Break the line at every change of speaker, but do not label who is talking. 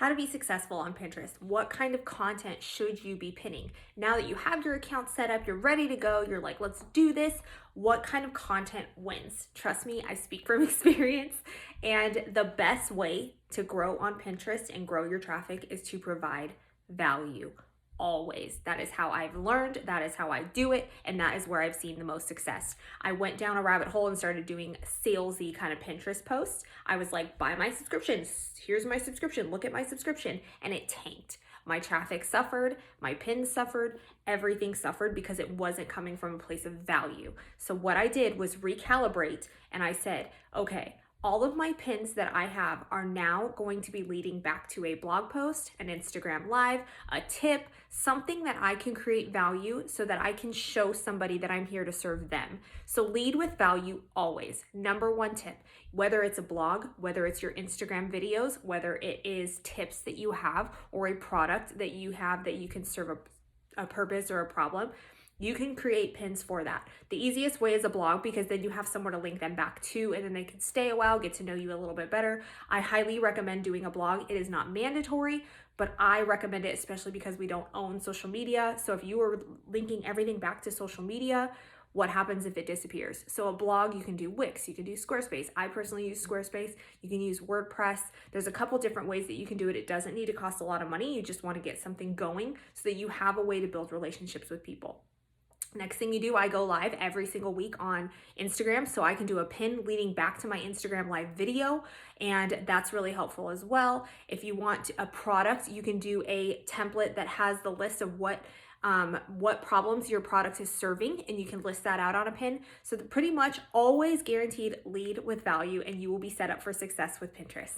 how to be successful on Pinterest. What kind of content should you be pinning? Now that you have your account set up, you're ready to go, you're like, let's do this. What kind of content wins? Trust me, I speak from experience. And the best way to grow on Pinterest and grow your traffic is to provide value. Always. That is how I've learned, that is how I do it, and that is where I've seen the most success. I went down a rabbit hole and started doing salesy kind of Pinterest posts. I was like, buy my subscriptions, here's my subscription, look at my subscription, and it tanked. My traffic suffered, my pins suffered, everything suffered because it wasn't coming from a place of value. So what I did was recalibrate, and I said, okay, all of my pins that I have are now going to be leading back to a blog post, an Instagram live, a tip, something that I can create value so that I can show somebody that I'm here to serve them. So lead with value always. Number one tip, whether it's a blog, whether it's your Instagram videos, whether it is tips that you have or a product that you have that you can serve a purpose or a problem, you can create pins for that. The easiest way is a blog because then you have somewhere to link them back to and then they can stay a while, get to know you a little bit better. I highly recommend doing a blog. It is not mandatory, but I recommend it especially because we don't own social media. So if you are linking everything back to social media, what happens if it disappears? So a blog, you can do Wix, you can do Squarespace. I personally use Squarespace. You can use WordPress. There's a couple different ways that you can do it. It doesn't need to cost a lot of money. You just want to get something going so that you have a way to build relationships with people. Next thing you do, I go live every single week on Instagram, so I can do a pin leading back to my Instagram live video, and that's really helpful as well. If you want a product, you can do a template that has the list of what problems your product is serving, and you can list that out on a pin. So pretty much always guaranteed lead with value, and you will be set up for success with Pinterest.